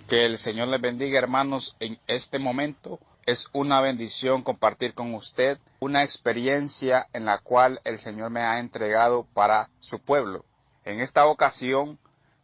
Que el Señor les bendiga, hermanos, en este momento. Es una bendición compartir con usted una experiencia en la cual el Señor me ha entregado para su pueblo. En esta ocasión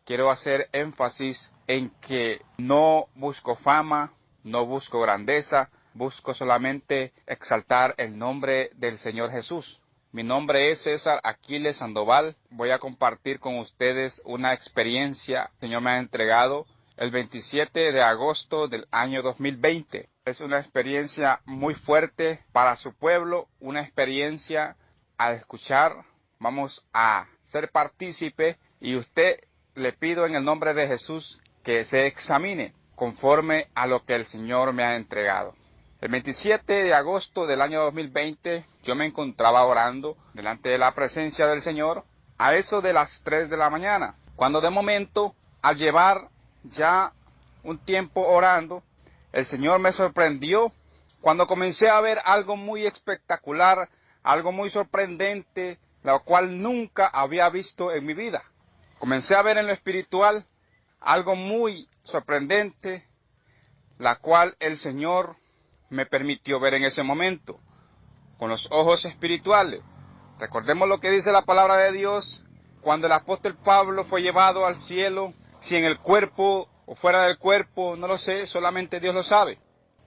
quiero hacer énfasis en que no busco fama, no busco grandeza, busco solamente exaltar el nombre del Señor Jesús. Mi nombre es César Aquiles Sandoval. Voy a compartir con ustedes una experiencia que el Señor me ha entregado el 27 de agosto del año 2020. Es una experiencia muy fuerte para su pueblo, una experiencia a escuchar. Vamos a ser partícipe y usted le pido en el nombre de Jesús que se examine conforme a lo que el Señor me ha entregado. El 27 de agosto del año 2020 yo me encontraba orando delante de la presencia del Señor a eso de las 3 de la mañana, cuando de momento, al llevar ya un tiempo orando, el Señor me sorprendió cuando comencé a ver algo muy espectacular, algo muy sorprendente, lo cual nunca había visto en mi vida. Comencé a ver en lo espiritual algo muy sorprendente, la cual el Señor me permitió ver en ese momento, con los ojos espirituales. Recordemos lo que dice la palabra de Dios, cuando el apóstol Pablo fue llevado al cielo, si en el cuerpo o fuera del cuerpo, no lo sé, solamente Dios lo sabe.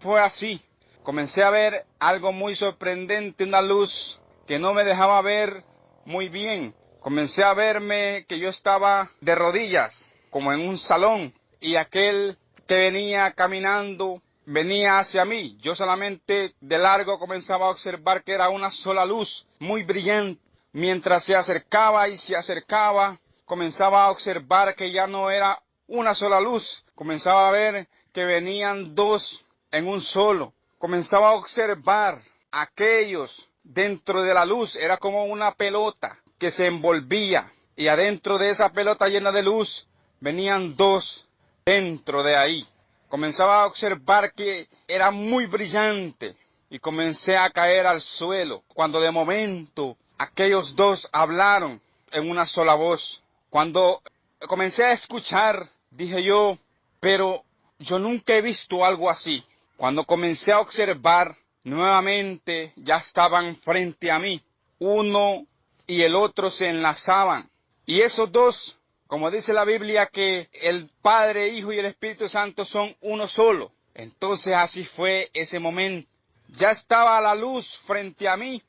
Fue así. Comencé a ver algo muy sorprendente, una luz que no me dejaba ver muy bien. Comencé a verme que yo estaba de rodillas, como en un salón, y aquel que venía caminando venía hacia mí. Yo solamente de largo comenzaba a observar que era una sola luz, muy brillante. Mientras se acercaba y se acercaba, comenzaba a observar que ya no era una sola luz. Comenzaba a ver que venían dos en un solo. Comenzaba a observar aquellos dentro de la luz. Era como una pelota que se envolvía. Y adentro de esa pelota llena de luz venían dos dentro de ahí. Comenzaba a observar que era muy brillante y comencé a caer al suelo, cuando de momento aquellos dos hablaron en una sola voz. Cuando comencé a escuchar, dije yo, pero yo nunca he visto algo así. Cuando comencé a observar, nuevamente ya estaban frente a mí. Uno y el otro se enlazaban. Y esos dos, como dice la Biblia, que el Padre, Hijo y el Espíritu Santo son uno solo. Entonces así fue ese momento. Ya estaba la luz frente a mí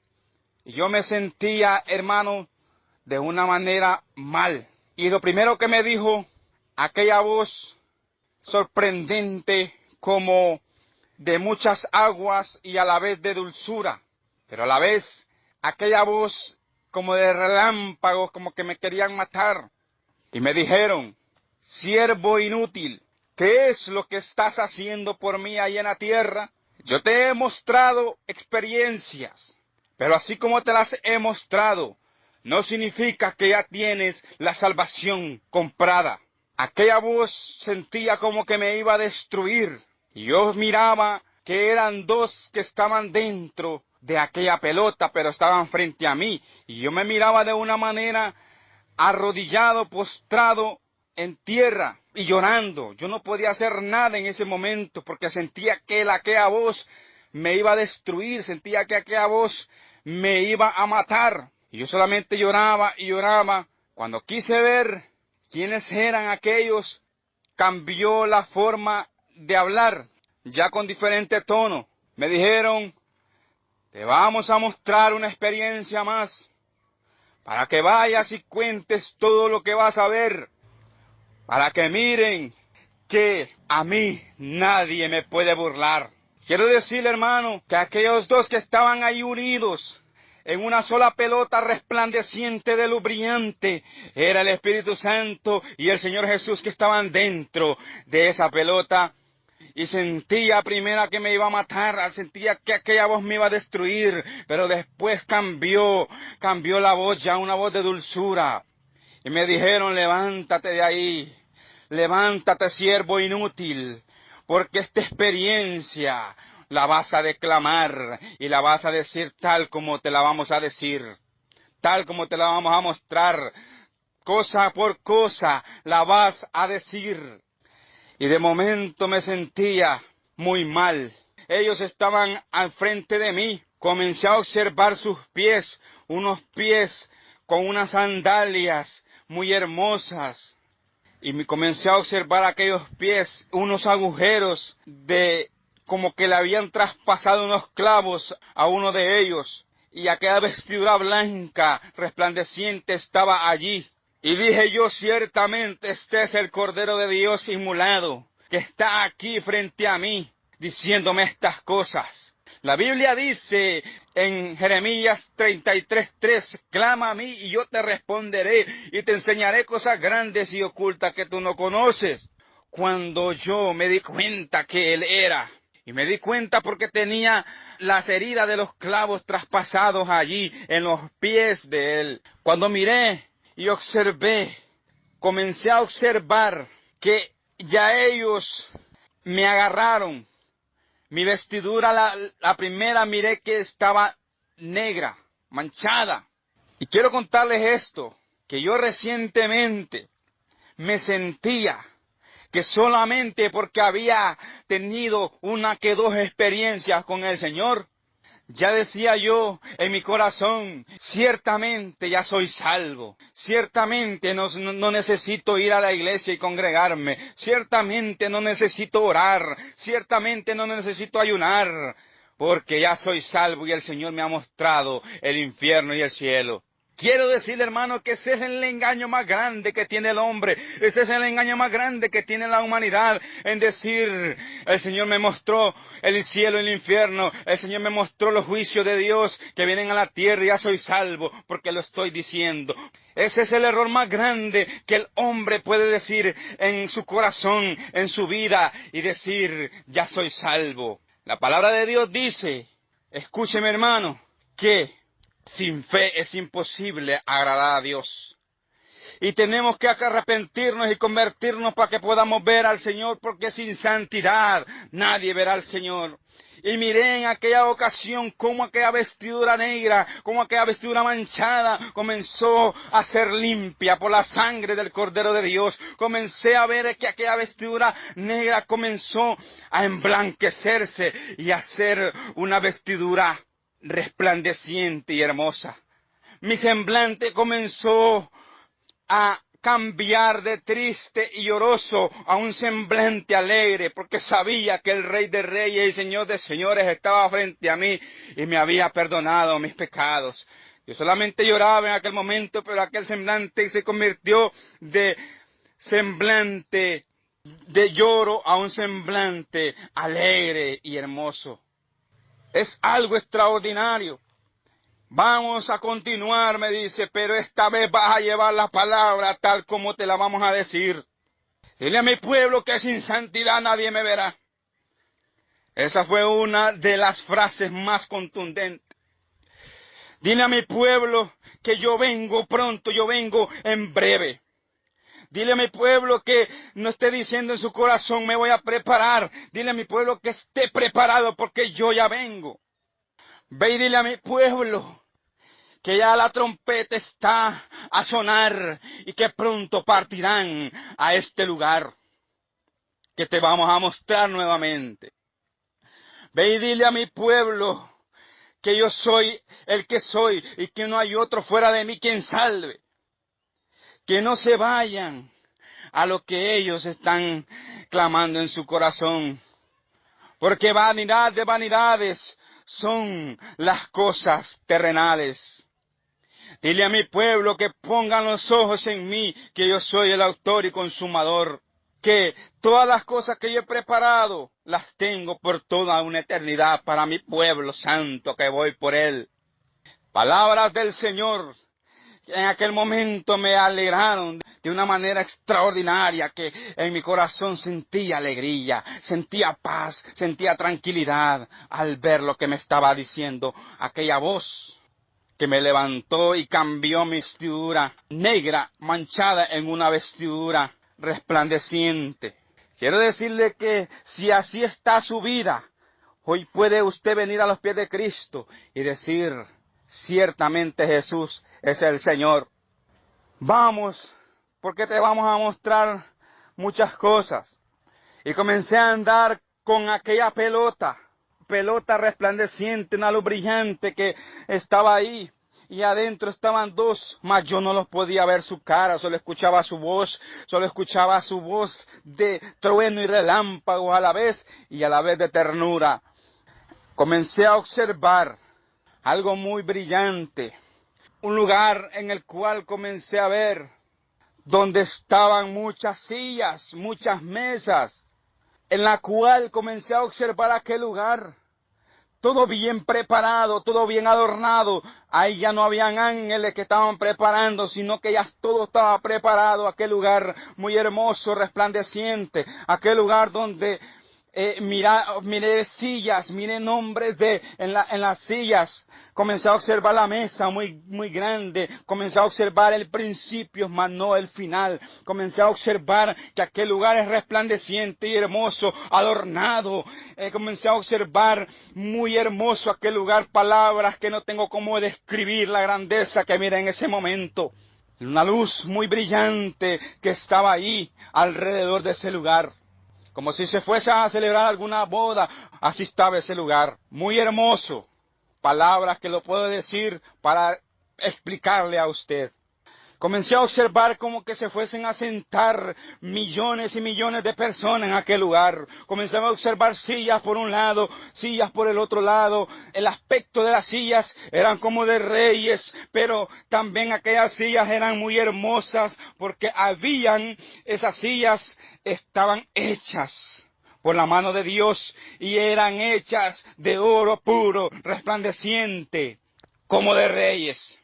y yo me sentía, hermano, de una manera mal. Y lo primero que me dijo aquella voz sorprendente, como de muchas aguas y a la vez de dulzura, pero a la vez aquella voz como de relámpagos, como que me querían matar. Y me dijeron: siervo inútil, ¿qué es lo que estás haciendo por mí ahí en la tierra? Yo te he mostrado experiencias, pero así como te las he mostrado, no significa que ya tienes la salvación comprada. Aquella voz sentía como que me iba a destruir. Y yo miraba que eran dos que estaban dentro de aquella pelota, pero estaban frente a mí. Y yo me miraba de una manera arrodillado, postrado en tierra y llorando. Yo no podía hacer nada en ese momento porque sentía que aquella voz me iba a destruir, sentía que aquella voz me iba a matar. Y yo solamente lloraba y lloraba. Cuando quise ver quiénes eran aquellos, cambió la forma de hablar, ya con diferente tono. Me dijeron: te vamos a mostrar una experiencia más, para que vayas y cuentes todo lo que vas a ver, para que miren que a mí nadie me puede burlar. Quiero decirle, hermano, que aquellos dos que estaban ahí unidos en una sola pelota resplandeciente de luz brillante, era el Espíritu Santo y el Señor Jesús que estaban dentro de esa pelota. Y sentía primero que me iba a matar, sentía que aquella voz me iba a destruir, pero después cambió la voz, ya una voz de dulzura. Y me dijeron: levántate de ahí, levántate, siervo inútil, porque esta experiencia la vas a declamar y la vas a decir tal como te la vamos a decir, tal como te la vamos a mostrar, cosa por cosa la vas a decir. Y de momento me sentía muy mal. Ellos estaban al frente de mí. Comencé a observar sus pies, unos pies con unas sandalias muy hermosas. Y me comencé a observar aquellos pies, unos agujeros de como que le habían traspasado unos clavos a uno de ellos. Y aquella vestidura blanca, resplandeciente, estaba allí. Y dije yo, ciertamente este es el Cordero de Dios inmolado, que está aquí frente a mí, diciéndome estas cosas. La Biblia dice en Jeremías 33:3, clama a mí y yo te responderé y te enseñaré cosas grandes y ocultas que tú no conoces. Cuando yo me di cuenta que Él era, y me di cuenta porque tenía las heridas de los clavos traspasados allí en los pies de Él. Cuando miré y observé, comencé a observar que ya ellos me agarraron. Mi vestidura, la primera, miré que estaba negra, manchada. Y quiero contarles esto, que yo recientemente me sentía que solamente porque había tenido una que dos experiencias con el Señor, ya decía yo en mi corazón, ciertamente ya soy salvo, ciertamente no necesito ir a la iglesia y congregarme, ciertamente no necesito orar, ciertamente no necesito ayunar, porque ya soy salvo y el Señor me ha mostrado el infierno y el cielo. Quiero decirle, hermano, que ese es el engaño más grande que tiene el hombre. Ese es el engaño más grande que tiene la humanidad en decir, el Señor me mostró el cielo y el infierno. El Señor me mostró los juicios de Dios que vienen a la tierra y ya soy salvo porque lo estoy diciendo. Ese es el error más grande que el hombre puede decir en su corazón, en su vida y decir, ya soy salvo. La palabra de Dios dice, escúcheme, hermano, que sin fe es imposible agradar a Dios. Y tenemos que arrepentirnos y convertirnos para que podamos ver al Señor, porque sin santidad nadie verá al Señor. Y miré en aquella ocasión cómo aquella vestidura negra, cómo aquella vestidura manchada comenzó a ser limpia por la sangre del Cordero de Dios. Comencé a ver que aquella vestidura negra comenzó a emblanquecerse y a ser una vestidura resplandeciente y hermosa. Mi semblante comenzó a cambiar de triste y lloroso a un semblante alegre, porque sabía que el Rey de Reyes y Señor de Señores estaba frente a mí y me había perdonado mis pecados. Yo solamente lloraba en aquel momento, pero aquel semblante se convirtió de semblante de lloro a un semblante alegre y hermoso. Es algo extraordinario. Vamos a continuar, me dice, pero esta vez vas a llevar la palabra tal como te la vamos a decir. Dile a mi pueblo que sin santidad nadie me verá. Esa fue una de las frases más contundentes. Dile a mi pueblo que yo vengo pronto, yo vengo en breve. Dile a mi pueblo que no esté diciendo en su corazón, me voy a preparar. Dile a mi pueblo que esté preparado porque yo ya vengo. Ve y dile a mi pueblo que ya la trompeta está a sonar y que pronto partirán a este lugar que te vamos a mostrar nuevamente. Ve y dile a mi pueblo que yo soy el que soy y que no hay otro fuera de mí quien salve. Que no se vayan a lo que ellos están clamando en su corazón. Porque vanidad de vanidades son las cosas terrenales. Dile a mi pueblo que pongan los ojos en mí, que yo soy el autor y consumador. Que todas las cosas que yo he preparado las tengo por toda una eternidad para mi pueblo santo que voy por él. Palabras del Señor en aquel momento me alegraron de una manera extraordinaria, que en mi corazón sentía alegría, sentía paz, sentía tranquilidad al ver lo que me estaba diciendo aquella voz que me levantó y cambió mi vestidura negra manchada en una vestidura resplandeciente. Quiero decirle que si así está su vida, hoy puede usted venir a los pies de Cristo y decir, ciertamente Jesús es el Señor. Vamos, porque te vamos a mostrar muchas cosas. Y comencé a andar con aquella pelota resplandeciente, una luz brillante que estaba ahí. Y adentro estaban dos, mas yo no los podía ver su cara, solo escuchaba su voz de trueno y relámpago a la vez y a la vez de ternura. Comencé a observar algo muy brillante, un lugar en el cual comencé a ver donde estaban muchas sillas, muchas mesas, en la cual comencé a observar aquel lugar. Todo bien preparado, todo bien adornado. Ahí ya no habían ángeles que estaban preparando, sino que ya todo estaba preparado. Aquel lugar muy hermoso, resplandeciente. Aquel lugar donde miré sillas, miré nombres en las sillas. Comencé a observar la mesa muy grande. Comencé a observar el principio, mas no el final. Comencé a observar que aquel lugar es resplandeciente y hermoso, adornado. Comencé a observar muy hermoso aquel lugar, palabras que no tengo cómo describir la grandeza que miré en ese momento. Una luz muy brillante que estaba ahí alrededor de ese lugar. Como si se fuese a celebrar alguna boda, así estaba ese lugar, muy hermoso. Palabras que lo puedo decir para explicarle a usted. Comencé a observar como que se fuesen a sentar millones y millones de personas en aquel lugar. Comencé a observar sillas por un lado, sillas por el otro lado. El aspecto de las sillas eran como de reyes, pero también aquellas sillas eran muy hermosas porque esas sillas estaban hechas por la mano de Dios y eran hechas de oro puro, resplandeciente, como de reyes.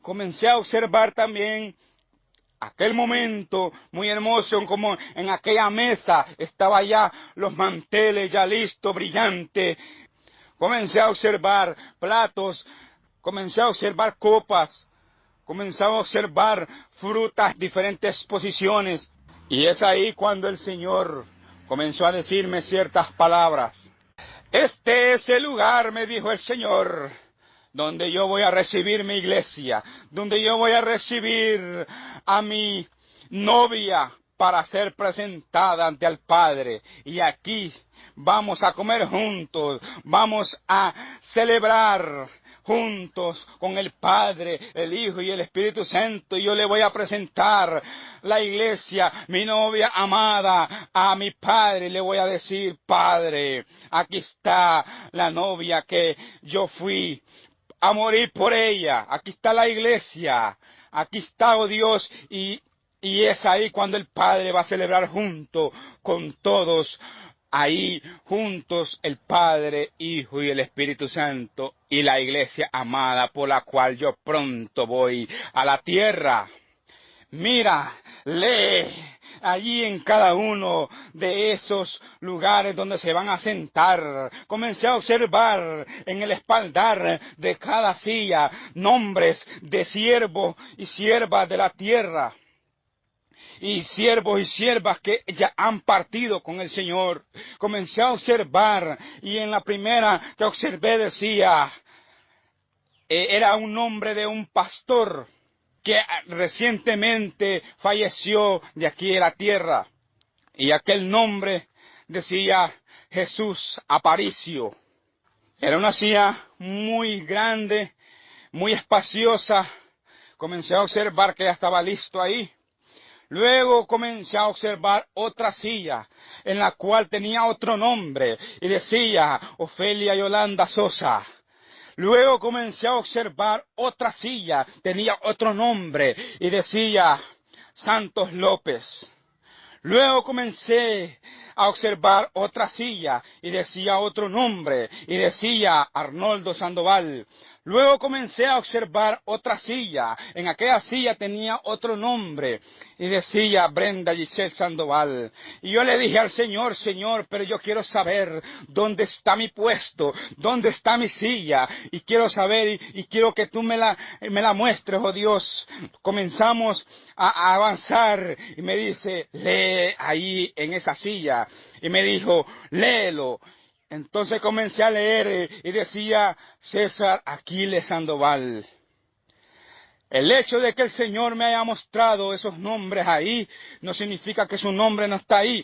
Comencé a observar también aquel momento muy hermoso, como en aquella mesa estaba ya los manteles ya listos, brillantes. Comencé a observar platos, comencé a observar copas, comencé a observar frutas, diferentes posiciones. Y es ahí cuando el Señor comenzó a decirme ciertas palabras. Este es el lugar, me dijo el Señor, donde yo voy a recibir mi iglesia, donde yo voy a recibir a mi novia para ser presentada ante el Padre. Y aquí vamos a comer juntos, vamos a celebrar juntos con el Padre, el Hijo y el Espíritu Santo. Y yo le voy a presentar la iglesia, mi novia amada, a mi Padre. Le voy a decir: Padre, aquí está la novia que yo fui a morir por ella. Aquí está la iglesia. Aquí está, oh Dios, y es ahí cuando el Padre va a celebrar junto con todos. Ahí juntos el Padre, Hijo y el Espíritu Santo y la iglesia amada por la cual yo pronto voy a la tierra. Mira, lee allí en cada uno de esos lugares donde se van a sentar. Comencé a observar en el espaldar de cada silla nombres de siervos y siervas de la tierra. Y siervos y siervas que ya han partido con el Señor. Comencé a observar y en la primera que observé decía, era un nombre de un pastor que recientemente falleció de aquí de la tierra. Y aquel nombre decía Jesús Aparicio. Era una silla muy grande, muy espaciosa. Comencé a observar que ya estaba listo ahí. Luego comencé a observar otra silla, en la cual tenía otro nombre, y decía Ofelia Yolanda Sosa. Luego comencé a observar otra silla, tenía otro nombre, y decía Santos López. Luego comencé a observar otra silla, y decía otro nombre, y decía Arnoldo Sandoval. Luego comencé a observar otra silla. En aquella silla tenía otro nombre y decía Brenda Giselle Sandoval. Y yo le dije al Señor: Señor, pero yo quiero saber dónde está mi puesto, dónde está mi silla. Y quiero saber y quiero que tú me la muestres, oh Dios. Comenzamos a avanzar y me dice: lee ahí en esa silla. Y me dijo: léelo. Entonces comencé a leer y decía César Aquiles Sandoval. El hecho de que el Señor me haya mostrado esos nombres ahí no significa que su nombre no está ahí.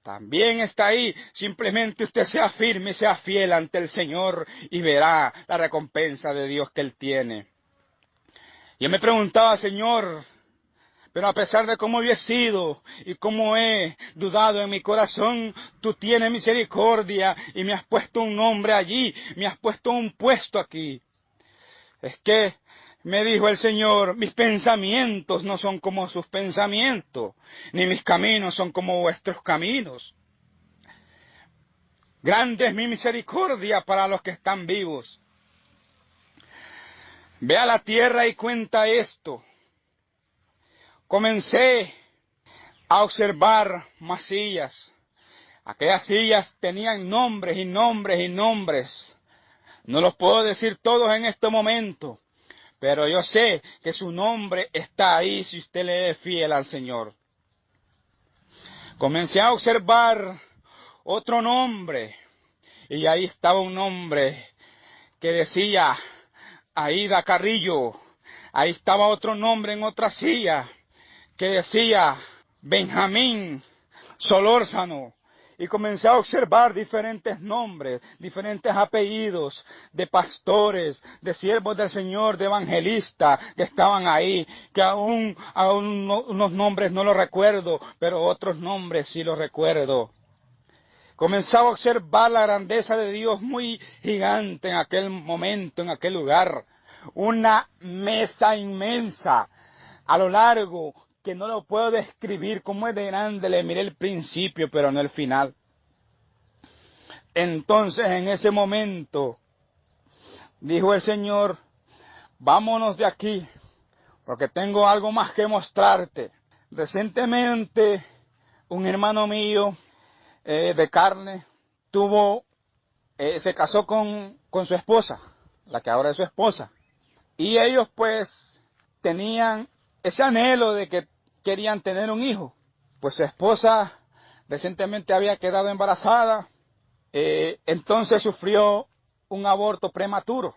también está ahí. Simplemente usted sea firme, sea fiel ante el Señor y verá la recompensa de Dios que Él tiene. Yo me preguntaba, Señor, pero a pesar de cómo había sido y cómo he dudado en mi corazón, tú tienes misericordia y me has puesto un nombre allí, me has puesto un puesto aquí. Es que me dijo el Señor, mis pensamientos no son como sus pensamientos, ni mis caminos son como vuestros caminos. Grande es mi misericordia para los que están vivos. Ve a la tierra y cuenta esto. Comencé a observar más sillas. Aquellas sillas tenían nombres y nombres y nombres. No los puedo decir todos en este momento, pero yo sé que su nombre está ahí si usted le es fiel al Señor. Comencé a observar otro nombre, y ahí estaba un nombre que decía Aida Carrillo. Ahí estaba otro nombre en otra silla que decía Benjamín Solórzano. Y comencé a observar diferentes nombres, diferentes apellidos de pastores, de siervos del Señor, de evangelistas que estaban ahí, que aún unos nombres no los recuerdo, pero otros nombres sí los recuerdo. Comenzaba a observar la grandeza de Dios muy gigante en aquel momento, en aquel lugar. Una mesa inmensa a lo largo, que no lo puedo describir cómo es de grande. Le miré el principio, pero no el final. Entonces, en ese momento, dijo el Señor, vámonos de aquí, porque tengo algo más que mostrarte. Recientemente, un hermano mío de carne se casó con su esposa, la que ahora es su esposa. Y ellos pues tenían ese anhelo de que querían tener un hijo. Pues su esposa recientemente había quedado embarazada, entonces sufrió un aborto prematuro.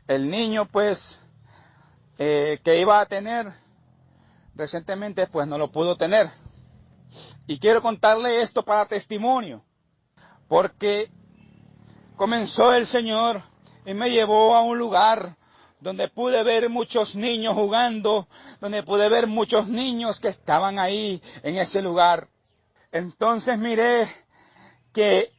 El niño pues que iba a tener recientemente pues no lo pudo tener. Y quiero contarle esto para testimonio, porque comenzó el Señor y me llevó a un lugar donde pude ver muchos niños jugando, donde pude ver muchos niños que estaban ahí en ese lugar. Entonces miré que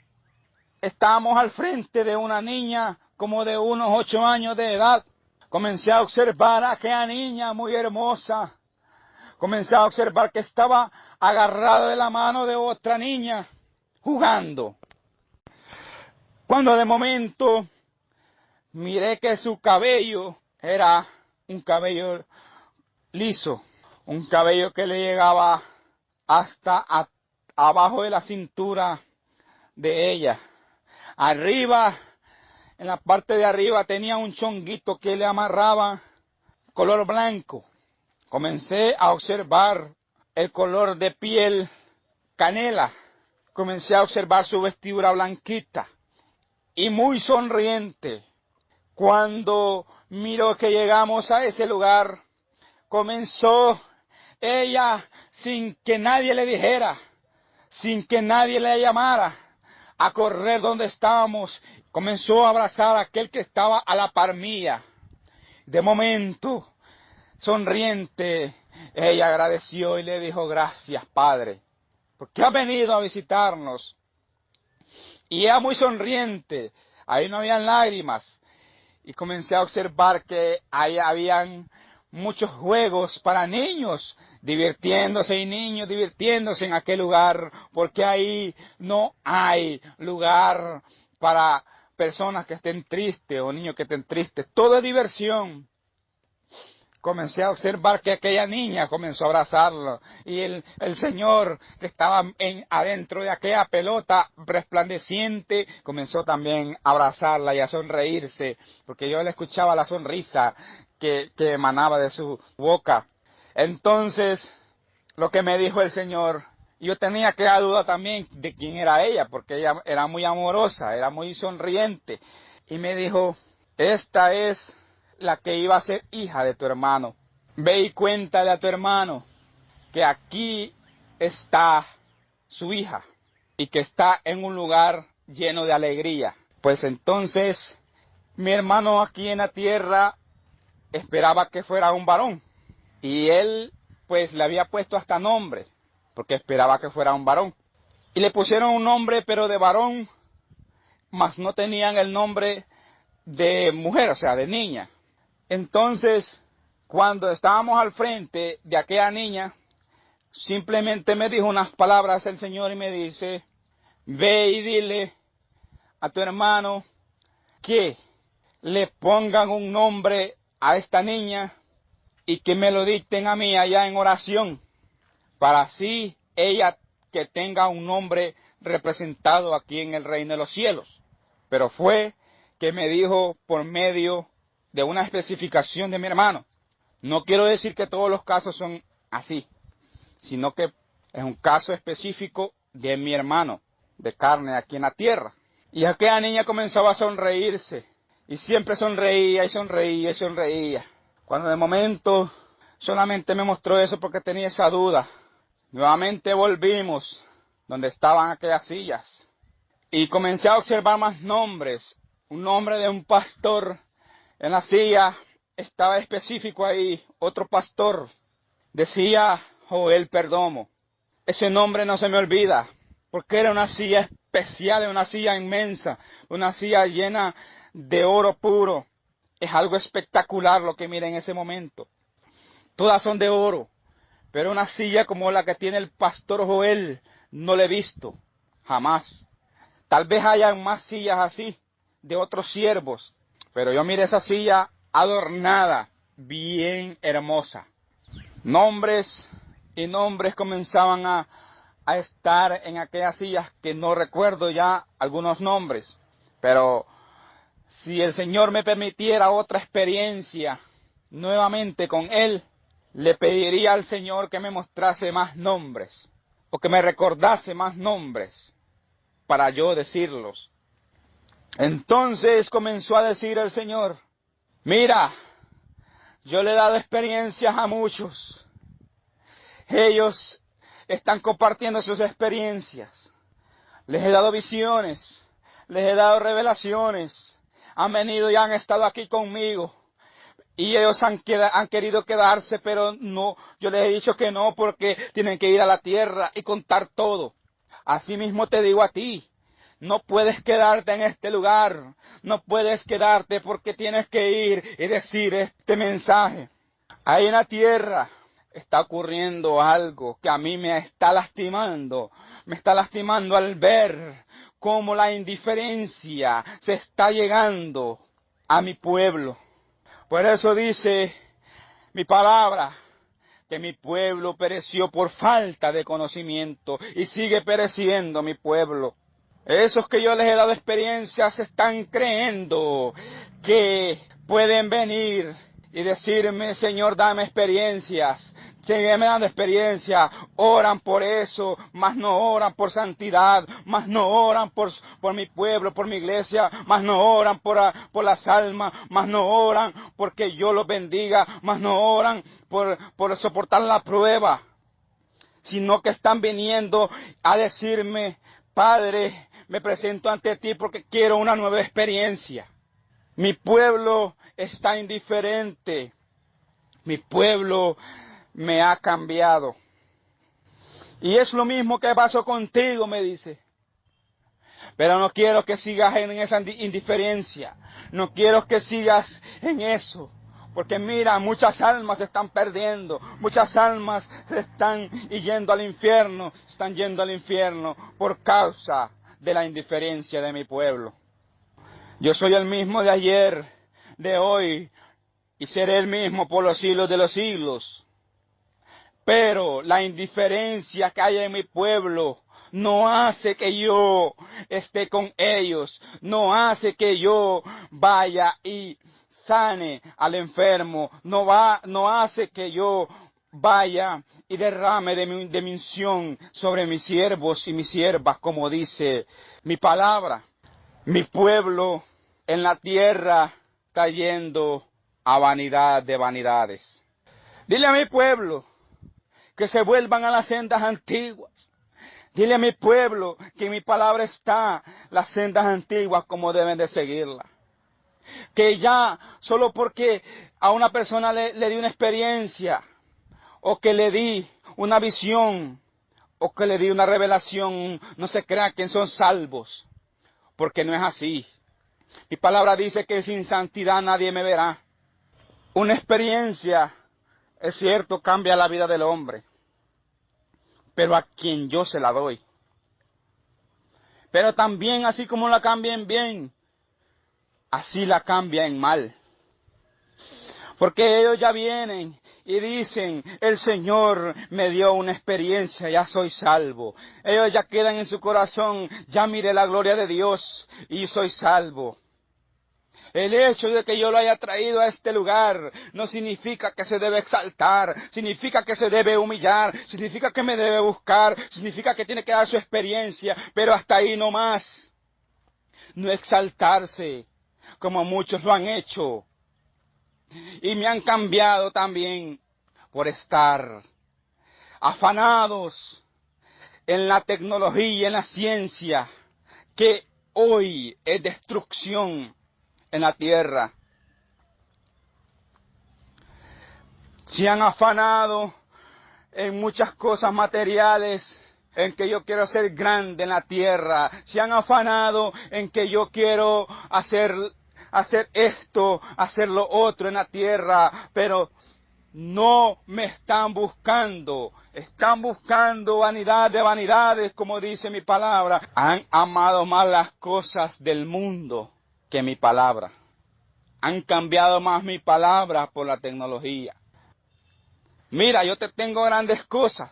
estábamos al frente de una niña como de unos 8 años de edad. Comencé a observar a aquella niña muy hermosa. Comencé a observar que estaba agarrada de la mano de otra niña jugando. Cuando de momento miré que su cabello era un cabello liso, un cabello que le llegaba hasta abajo de la cintura de ella. Arriba, en la parte de arriba tenía un chonguito que le amarraba color blanco. Comencé a observar el color de piel canela. Comencé a observar su vestidura blanquita y muy sonriente. Cuando miró que llegamos a ese lugar, comenzó ella, sin que nadie le dijera, sin que nadie le llamara, a correr donde estábamos. Comenzó a abrazar a aquel que estaba a la par mía. De momento, sonriente, ella agradeció y le dijo, gracias, Padre, porque has venido a visitarnos. Y ella muy sonriente, ahí no habían lágrimas. Y comencé a observar que ahí habían muchos juegos para niños, divirtiéndose y niños divirtiéndose en aquel lugar, porque ahí no hay lugar para personas que estén tristes o niños que estén tristes. Todo es diversión. Comencé a observar que aquella niña comenzó a abrazarlo y el Señor que estaba adentro de aquella pelota resplandeciente comenzó también a abrazarla y a sonreírse, porque yo le escuchaba la sonrisa que emanaba de su boca. Entonces, lo que me dijo el Señor, yo tenía que dar duda también de quién era ella, porque ella era muy amorosa, era muy sonriente, y me dijo, esta es la que iba a ser hija de tu hermano. Ve y cuéntale a tu hermano que aquí está su hija. y que está en un lugar lleno de alegría. Pues entonces mi hermano aquí en la tierra esperaba que fuera un varón. Y él pues le había puesto hasta nombre, porque esperaba que fuera un varón. Y le pusieron un nombre pero de varón, mas no tenían el nombre de mujer, o sea, de niña. Entonces, cuando estábamos al frente de aquella niña, simplemente me dijo unas palabras el Señor y me dice: ve y dile a tu hermano que le pongan un nombre a esta niña y que me lo dicten a mí allá en oración, para así ella que tenga un nombre representado aquí en el reino de los cielos. Pero fue que me dijo por medio de una especificación de mi hermano. No quiero decir que todos los casos son así, sino que es un caso específico de mi hermano, de carne aquí en la tierra. Y aquella niña comenzaba a sonreírse, y siempre sonreía y sonreía y sonreía. Cuando de momento solamente me mostró eso porque tenía esa duda. Nuevamente volvimos donde estaban aquellas sillas y comencé a observar más nombres. Un nombre de un pastor en la silla estaba específico ahí, otro pastor. Decía Joel Perdomo. Ese nombre no se me olvida, porque era una silla especial, una silla inmensa, una silla llena de oro puro. Es algo espectacular lo que mira en ese momento. Todas son de oro, pero una silla como la que tiene el pastor Joel no la he visto, jamás. Tal vez hayan más sillas así, de otros siervos, pero yo miré esa silla adornada, bien hermosa. Nombres y nombres comenzaban a estar en aquellas sillas que no recuerdo ya algunos nombres, pero si el Señor me permitiera otra experiencia nuevamente con Él, le pediría al Señor que me mostrase más nombres, o que me recordase más nombres, para yo decirlos. Entonces comenzó a decir el Señor: mira, yo le he dado experiencias a muchos. Ellos están compartiendo sus experiencias. Les he dado visiones, les he dado revelaciones. Han venido y han estado aquí conmigo. Y ellos han querido quedarse, pero no, yo les he dicho que no, porque tienen que ir a la tierra y contar todo. Así mismo te digo a ti, no puedes quedarte en este lugar, no puedes quedarte porque tienes que ir y decir este mensaje. Ahí en la tierra está ocurriendo algo que a mí me está lastimando al ver cómo la indiferencia se está llegando a mi pueblo. Por eso dice mi palabra, que mi pueblo pereció por falta de conocimiento y sigue pereciendo mi pueblo. Esos que yo les he dado experiencias están creyendo que pueden venir y decirme: Señor, dame experiencias. Sígueme dando experiencia. Oran por eso, mas no oran por santidad, mas no oran por mi pueblo, por mi iglesia, mas no oran por las almas, mas no oran porque yo los bendiga, mas no oran por soportar la prueba, sino que están viniendo a decirme: Padre, me presento ante ti porque quiero una nueva experiencia. Mi pueblo está indiferente. Mi pueblo me ha cambiado. Y es lo mismo que pasó contigo, me dice. Pero no quiero que sigas en esa indiferencia. No quiero que sigas en eso. Porque mira, muchas almas se están perdiendo. Muchas almas están yendo al infierno. Están yendo al infierno por causa de la indiferencia de mi pueblo. Yo soy el mismo de ayer, de hoy, y seré el mismo por los siglos de los siglos. Pero la indiferencia que hay en mi pueblo no hace que yo esté con ellos, no hace que yo vaya y sane al enfermo, no hace que yo vaya y derrame de mi unción sobre mis siervos y mis siervas, como dice mi palabra. Mi pueblo en la tierra está yendo a vanidad de vanidades. Dile a mi pueblo que se vuelvan a las sendas antiguas. Dile a mi pueblo que en mi palabra está las sendas antiguas como deben de seguirla. Que ya solo porque a una persona le di una experiencia, o que le di una visión, o que le di una revelación, no se crea que son salvos, porque no es así. Mi palabra dice que sin santidad nadie me verá. Una experiencia, es cierto, cambia la vida del hombre, pero a quien yo se la doy. Pero también, así como la cambia en bien, así la cambia en mal. Porque ellos ya vienen y dicen, el Señor me dio una experiencia, ya soy salvo. Ellos ya quedan en su corazón, ya miré la gloria de Dios y soy salvo. El hecho de que yo lo haya traído a este lugar no significa que se debe exaltar, significa que se debe humillar, significa que me debe buscar, significa que tiene que dar su experiencia, pero hasta ahí no más. No exaltarse, como muchos lo han hecho. Y me han cambiado también por estar afanados en la tecnología y en la ciencia, que hoy es destrucción en la tierra. Se han afanado en muchas cosas materiales, en que yo quiero ser grande en la tierra. Se han afanado en que yo quiero hacer esto, hacer lo otro en la tierra, pero no me están buscando vanidad de vanidades, como dice mi palabra. Han amado más las cosas del mundo que mi palabra. Han cambiado más mi palabra por la tecnología. Mira, yo te tengo grandes cosas,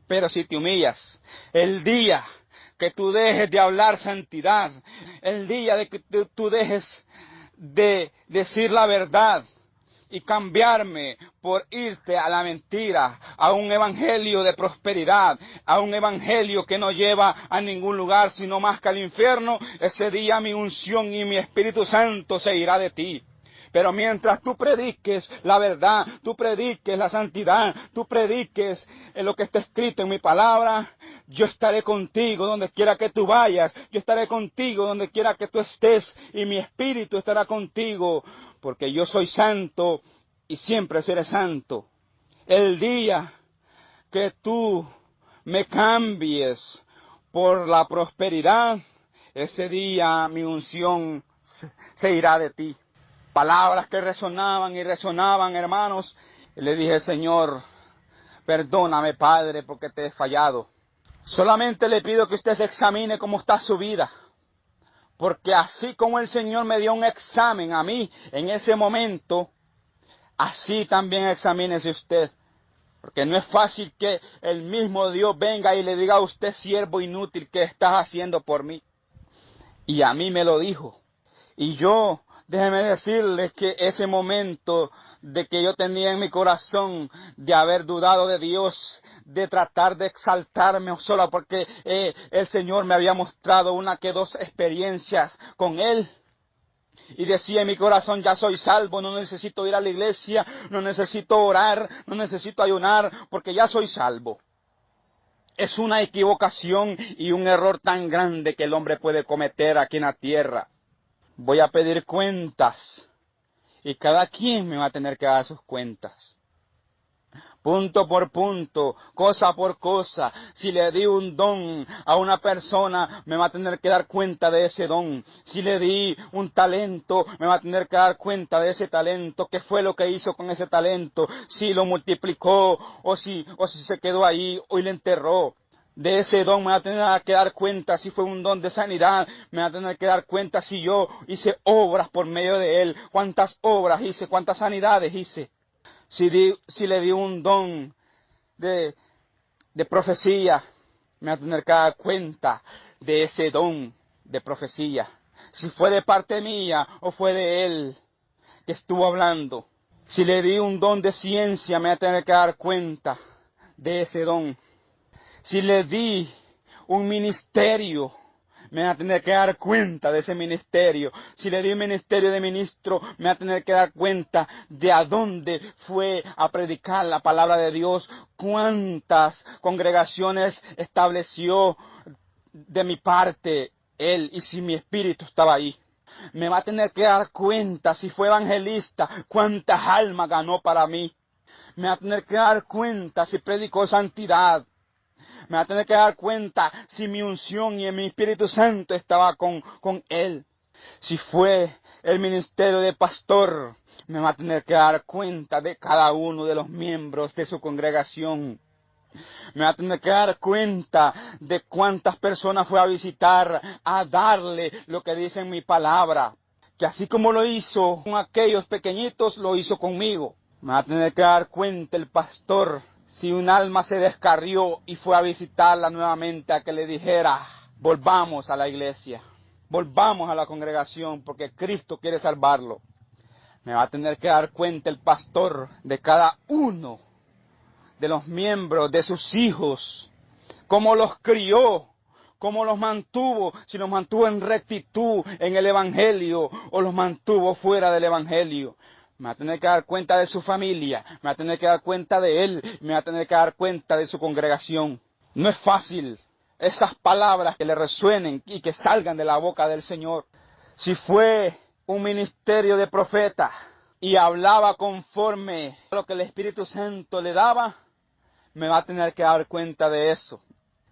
pero si te humillas, el día que tú dejes de hablar santidad, el día de que tú dejes de decir la verdad y cambiarme por irte a la mentira, a un evangelio de prosperidad, a un evangelio que no lleva a ningún lugar sino más que al infierno, ese día mi unción y mi Espíritu Santo se irá de ti. Pero mientras tú prediques la verdad, tú prediques la santidad, tú prediques lo que está escrito en mi palabra, yo estaré contigo donde quiera que tú vayas, yo estaré contigo donde quiera que tú estés, y mi Espíritu estará contigo, porque yo soy santo y siempre seré santo. El día que tú me cambies por la prosperidad, ese día mi unción se irá de ti. Palabras que resonaban y resonaban, hermanos. Y le dije, Señor, perdóname, Padre, porque te he fallado. Solamente le pido que usted se examine cómo está su vida. Porque así como el Señor me dio un examen a mí en ese momento, así también examínese usted. Porque no es fácil que el mismo Dios venga y le diga a usted, siervo inútil, ¿qué estás haciendo por mí? Y a mí me lo dijo. Y yo, déjeme decirles que ese momento de que yo tenía en mi corazón de haber dudado de Dios, de tratar de exaltarme solo porque el Señor me había mostrado una que dos experiencias con Él. Y decía en mi corazón, ya soy salvo, no necesito ir a la iglesia, no necesito orar, no necesito ayunar, porque ya soy salvo. Es una equivocación y un error tan grande que el hombre puede cometer aquí en la tierra. Voy a pedir cuentas y cada quien me va a tener que dar sus cuentas. Punto por punto, cosa por cosa. Si le di un don a una persona, me va a tener que dar cuenta de ese don. Si le di un talento, me va a tener que dar cuenta de ese talento. ¿Qué fue lo que hizo con ese talento? Si lo multiplicó o si se quedó ahí o le enterró. De ese don me va a tener que dar cuenta si fue un don de sanidad, me va a tener que dar cuenta si yo hice obras por medio de él, cuántas obras hice, cuántas sanidades hice. Si le di un don de profecía, me va a tener que dar cuenta de ese don de profecía. Si fue de parte mía o fue de él que estuvo hablando. Si le di un don de ciencia, me va a tener que dar cuenta de ese don. Si le di un ministerio, me va a tener que dar cuenta de ese ministerio. Si le di un ministerio de ministro, me va a tener que dar cuenta de a dónde fue a predicar la palabra de Dios, cuántas congregaciones estableció de mi parte él y si mi espíritu estaba ahí. Me va a tener que dar cuenta si fue evangelista, cuántas almas ganó para mí. Me va a tener que dar cuenta si predicó santidad. Me va a tener que dar cuenta si mi unción y mi Espíritu Santo estaba con él. Si fue el ministerio de pastor, me va a tener que dar cuenta de cada uno de los miembros de su congregación. Me va a tener que dar cuenta de cuántas personas fue a visitar, a darle lo que dice en mi palabra. Que así como lo hizo con aquellos pequeñitos, lo hizo conmigo. Me va a tener que dar cuenta el pastor si un alma se descarrió y fue a visitarla nuevamente a que le dijera, volvamos a la iglesia, volvamos a la congregación porque Cristo quiere salvarlo. Me va a tener que dar cuenta el pastor de cada uno de los miembros, de sus hijos, cómo los crió, cómo los mantuvo, si los mantuvo en rectitud en el evangelio o los mantuvo fuera del evangelio. Me va a tener que dar cuenta de su familia, me va a tener que dar cuenta de él, me va a tener que dar cuenta de su congregación. No es fácil esas palabras que le resuenen y que salgan de la boca del Señor. Si fue un ministerio de profeta y hablaba conforme a lo que el Espíritu Santo le daba, me va a tener que dar cuenta de eso.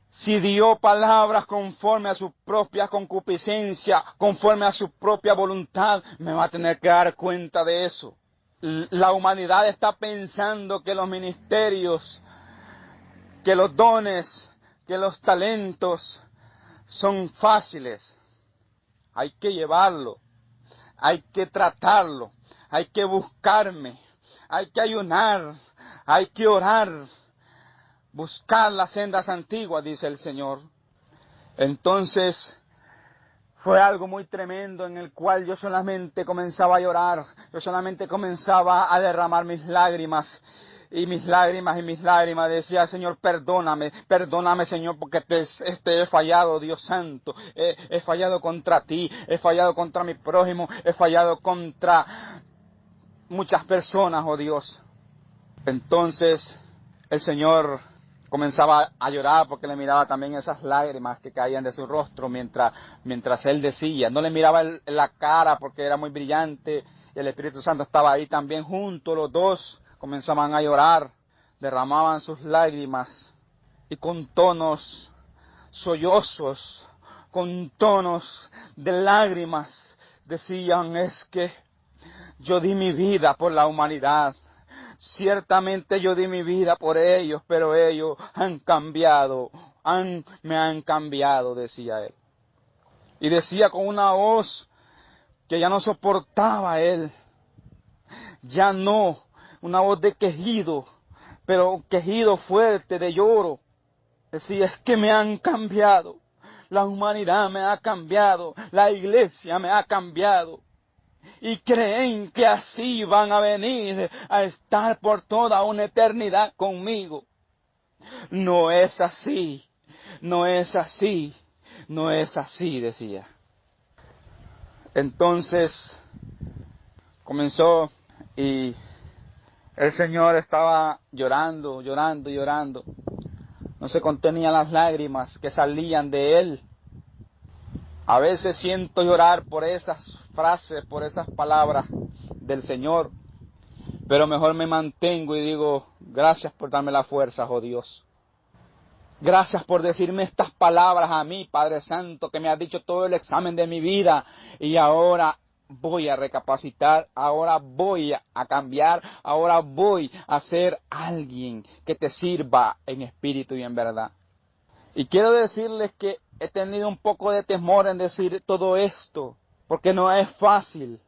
Si dio palabras conforme a su propia concupiscencia, conforme a su propia voluntad, me va a tener que dar cuenta de eso. La humanidad está pensando que los ministerios, que los dones, que los talentos son fáciles. Hay que llevarlo, hay que tratarlo, hay que buscarme, hay que ayunar, hay que orar. Buscar las sendas antiguas, dice el Señor. Entonces, fue algo muy tremendo en el cual yo solamente comenzaba a llorar. Yo solamente comenzaba a derramar mis lágrimas. Y mis lágrimas decía, Señor, perdóname, perdóname, Señor, porque he fallado, Dios Santo. He fallado contra ti, he fallado contra mi prójimo, he fallado contra muchas personas, oh Dios. Entonces, el Señor comenzaba a llorar porque le miraba también esas lágrimas que caían de su rostro mientras él decía. No le miraba la cara porque era muy brillante y el Espíritu Santo estaba ahí también junto. Los dos comenzaban a llorar, derramaban sus lágrimas y con tonos sollozos, con tonos de lágrimas, decían, es que yo di mi vida por la humanidad. Ciertamente yo di mi vida por ellos, pero ellos han cambiado, me han cambiado, decía él. Y decía con una voz que ya no soportaba él, ya no, una voz de quejido, pero quejido fuerte, de lloro. Decía, es que me han cambiado, la humanidad me ha cambiado, la iglesia me ha cambiado. Y creen que así van a venir a estar por toda una eternidad conmigo. No es así, no es así, no es así, decía. Entonces comenzó y el Señor estaba llorando, llorando, llorando. No se contenían las lágrimas que salían de él. A veces siento llorar por esas frases, por esas palabras del Señor, pero mejor me mantengo y digo, gracias por darme la fuerza, oh Dios. Gracias por decirme estas palabras a mí, Padre Santo, que me has dicho todo el examen de mi vida y ahora voy a recapacitar, ahora voy a cambiar, ahora voy a ser alguien que te sirva en espíritu y en verdad. Y quiero decirles que he tenido un poco de temor en decir todo esto, porque no es fácil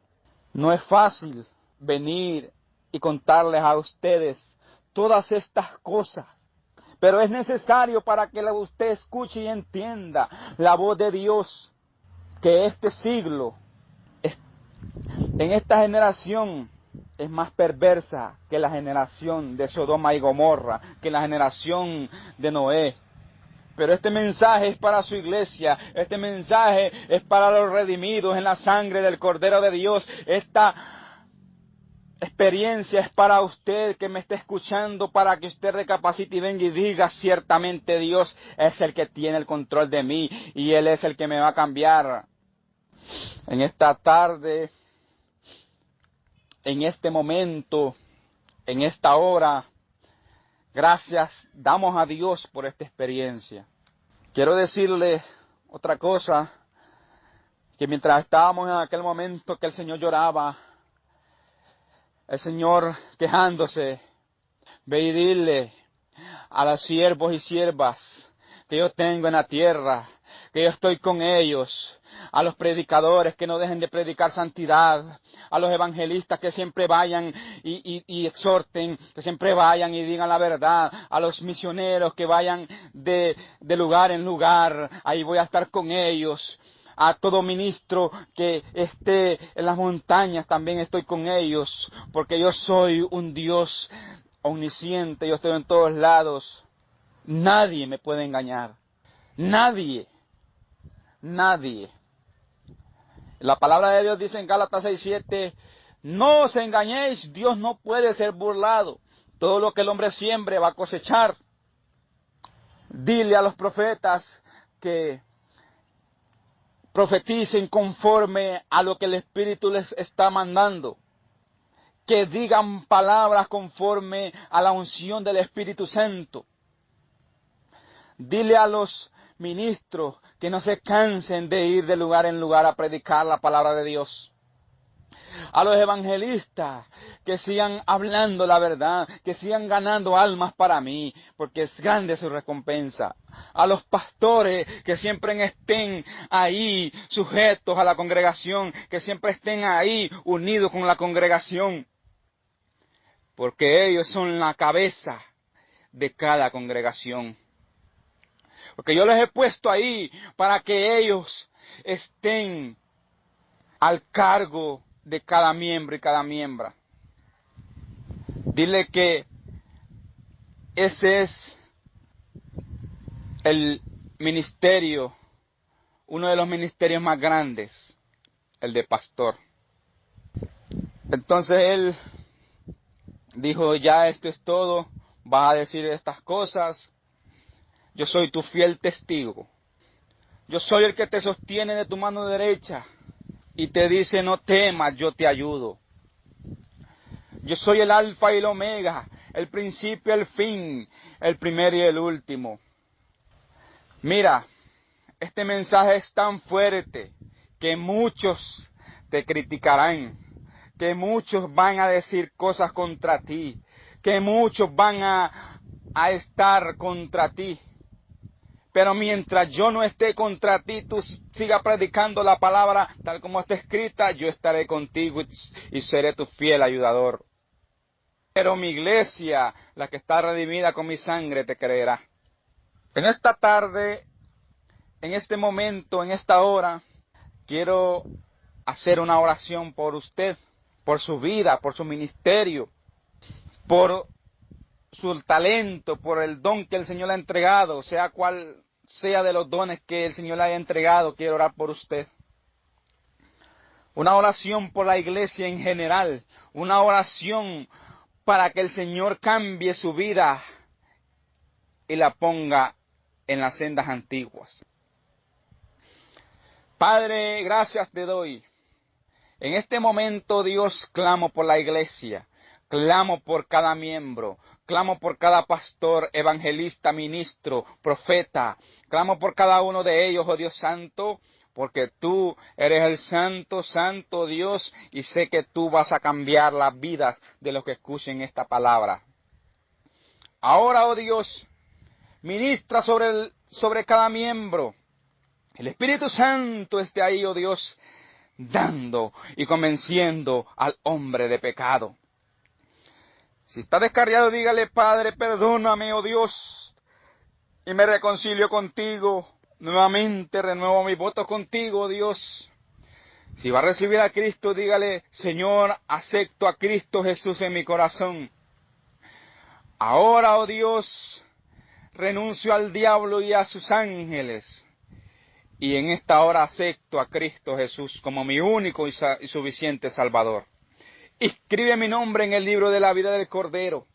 venir y contarles a ustedes todas estas cosas. Pero es necesario para que usted escuche y entienda la voz de Dios, que este siglo, en esta generación, es más perversa que la generación de Sodoma y Gomorra, que la generación de Noé. Pero este mensaje es para su iglesia, este mensaje es para los redimidos en la sangre del Cordero de Dios. Esta experiencia es para usted que me está escuchando, para que usted recapacite y venga y diga, ciertamente Dios es el que tiene el control de mí y Él es el que me va a cambiar. En esta tarde, en este momento, en esta hora, gracias damos a Dios por esta experiencia. Quiero decirle otra cosa, que mientras estábamos en aquel momento que el Señor lloraba, el Señor quejándose, ve y dile a los siervos y siervas que yo tengo en la tierra, que yo estoy con ellos, a los predicadores que no dejen de predicar santidad, a los evangelistas que siempre vayan y exhorten, que siempre vayan y digan la verdad, a los misioneros que vayan de lugar en lugar, ahí voy a estar con ellos. A todo ministro que esté en las montañas también estoy con ellos, porque yo soy un Dios omnisciente, yo estoy en todos lados. Nadie me puede engañar. Nadie. Nadie. La palabra de Dios dice en Gálatas 6:7, no os engañéis, Dios no puede ser burlado. Todo lo que el hombre siembre va a cosechar. Dile a los profetas que profeticen conforme a lo que el Espíritu les está mandando. Que digan palabras conforme a la unción del Espíritu Santo. Dile a los ministros que no se cansen de ir de lugar en lugar a predicar la palabra de Dios. A los evangelistas que sigan hablando la verdad, que sigan ganando almas para mí, porque es grande su recompensa. A los pastores que siempre estén ahí sujetos a la congregación, que siempre estén ahí unidos con la congregación, porque ellos son la cabeza de cada congregación. Porque yo les he puesto ahí para que ellos estén al cargo de cada miembro y cada miembra. Dile que ese es el ministerio, uno de los ministerios más grandes, el de pastor. Entonces él dijo, ya esto es todo, vas a decir estas cosas, yo soy tu fiel testigo, yo soy el que te sostiene de tu mano derecha y te dice no temas, yo te ayudo. Yo soy el alfa y el omega, el principio y el fin, el primero y el último. Mira, este mensaje es tan fuerte que muchos te criticarán, que muchos van a decir cosas contra ti, que muchos van a estar contra ti. Pero mientras yo no esté contra ti, tú sigas predicando la palabra tal como está escrita, yo estaré contigo y seré tu fiel ayudador. Pero mi iglesia, la que está redimida con mi sangre, te creerá. En esta tarde, en este momento, en esta hora, quiero hacer una oración por usted, por su vida, por su ministerio, por su talento, por el don que el Señor le ha entregado, sea cual sea de los dones que el Señor le haya entregado, quiero orar por usted. Una oración por la iglesia en general, una oración para que el Señor cambie su vida y la ponga en las sendas antiguas. Padre, gracias te doy. En este momento, Dios, clamo por la iglesia, clamo por cada miembro, clamo por cada pastor, evangelista, ministro, profeta, clamo por cada uno de ellos, oh Dios santo, porque tú eres el santo, santo Dios, y sé que tú vas a cambiar las vidas de los que escuchen esta palabra. Ahora, oh Dios, ministra sobre cada miembro. El Espíritu Santo esté ahí, oh Dios, dando y convenciendo al hombre de pecado. Si está descarriado, dígale, Padre, perdóname, oh Dios, y me reconcilio contigo. Nuevamente renuevo mi voto contigo, oh Dios. Si va a recibir a Cristo, dígale, Señor, acepto a Cristo Jesús en mi corazón. Ahora, oh Dios, renuncio al diablo y a sus ángeles. Y en esta hora acepto a Cristo Jesús como mi único y suficiente Salvador. Escribe mi nombre en el libro de la vida del Cordero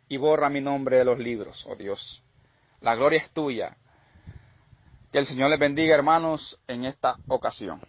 y borra mi nombre de los libros, oh Dios. La gloria es tuya. Que el Señor les bendiga, hermanos, en esta ocasión.